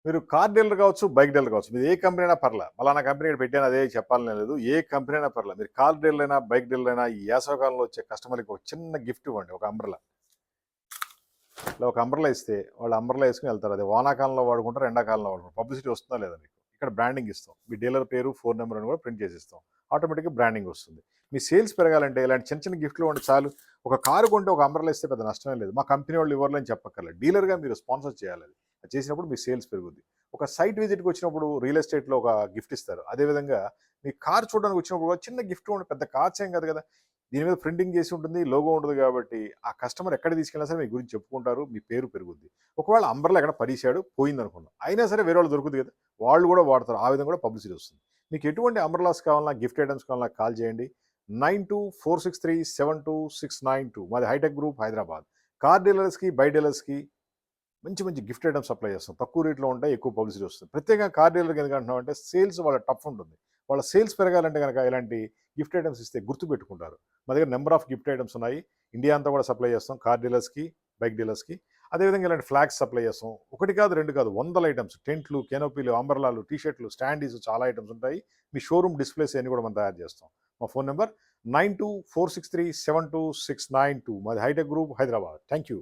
మీరు car dealer కావచ్చు, bike dealer కావచ్చు. మీరు ఏ కంపెనీ అయినా పర్లా. పలానా కంపెనీ ఇక్కడ పెట్టాను అదే చెప్పాలని లేదు. ఏ కంపెనీ అయినా పర్లా. మీరు కార్ డీలర్ అయినా, బైక్ డీలర్ అయినా ఈ వేసవికాలంలో వచ్చే కస్టమర్‌కి ఒక చిన్న గిఫ్ట్ ఇవ్వండి. ఒక అంబ్రెల్లా. ఇలా ఒక అంబ్రెల్లా ఇస్తే వాళ్ళు అంబ్రెల్లా వేసుకొని వెళ్తారు. అది వానాకాలంలో వాడుకుంటారు, ఎండాకాలంలో వాడుకుంటారు. పబ్లిసిటీ వస్తుందా లేదా మీకు? ఇక్కడ బ్రాండింగ్ ఇస్తాం. మీ డీలర్ పేరు, ఫోన్ నెంబర్ అని కూడా ప్రింట్ చేసి ఇస్తాం. ఆటోమేటిక్‌గా బ్రాండింగ్ వస్తుంది. మీ సేల్స్ పెరగాలంటే ఇలాంటి చిన్న చిన్న గిఫ్ట్‌లు ఇవ్వండి చాలు. ఒక కారు కొంటే ఒక అంబ్రెల్లా ఇస్తే పెద్ద నష్టమే లేదు. మా కంపెనీ వాళ్ళు ఇవ్వరులే అని చెప్పక్కర్లేదు. డీలర్‌గా మీరు స్పాన్సర్ చేయాలి అది. అది చేసినప్పుడు మీ సేల్స్ పెరుగుద్ది. ఒక సైట్ విజిట్‌కి వచ్చినప్పుడు రియల్ ఎస్టేట్‌లో ఒక గిఫ్ట్ ఇస్తారు. అదేవిధంగా మీ కార్ చూడడానికి వచ్చినప్పుడు కూడా చిన్న గిఫ్ట్ ఇవ్వండి. పెద్ద కార్స్ ఏం కాదు కదా! దీని మీద ప్రింటింగ్ చేసి ఉంటుంది. లోగో ఉంటది కాబట్టి ఆ కస్టమర్ ఎక్కడికి తీసుకెళ్ళినా సరే మీ గురించి చెప్పుకుంటారు. మీ పేరు పెరుగుద్ది. ఒకవేళ అంబ్రెల్లా ఎక్కడ పడేశాడు, పోయిందనుకుందాం. అయినా సరే వేరే వాళ్ళు దొరుకుద్ది కదా! వాళ్ళు కూడా వాడతారు. ఆ విధంగా కూడా పబ్లిసిటీ వస్తుంది. మీకు ఎటువంటి అంబ్రెల్లాస్ కావాలన్నా, గిఫ్ట్ ఐటెమ్స్ కావాలన్నా కాల్ చేయండి. 9246372692 మాది హైటెక్ గ్రూప్ హైదరాబాద్. కార్ డీలర్స్‌కి, బైక్ డీలర్స్‌కి మంచి మంచి గిఫ్ట్ ఐటమ్స్ సప్లై చేస్తాం. తక్కువ రేట్‌లో ఉంటాయి. ఎక్కువ పబ్లిసిటీ వస్తుంది. ప్రత్యేకంగా కార్ డీలర్‌కి ఎందుకు అంటున్నామంటే సేల్స్ వాళ్ళ టఫ్ ఉంటుంది. వాళ్ళ సేల్స్ పెరగాలంటే గనక ఇలాంటి గిఫ్ట్ ఐటమ్స్ ఇస్తే గుర్తుపెట్టుకుంటారు. మా దగ్గర నంబర్ ఆఫ్ గిఫ్ట్ ఐటమ్స్ ఉన్నాయి. ఇండియా అంతా కూడా సప్లై చేస్తాం. కార్ డీలర్స్‌కి, బైక్ డీలర్స్‌కి. అదేవిధంగా ఇలాంటి ఫ్లాగ్స్ సప్లై చేస్తాం. ఒకటి కాదు, 2 కాదు, వందల ఐటమ్స్. టెంట్లు, కెనోపీలు, అంబ్రెల్లాలు, టీ షర్ట్‌లు, స్టాండీస్ చాలా ఐటమ్స్ ఉంటాయి. మీ షోరూమ్ డిస్‌ప్లేస్ అయన్నీ కూడా మనం తయారు చేస్తాం. మా ఫోన్ నంబర్ 9246372692 మాది hitech group Hyderabad. Thank you.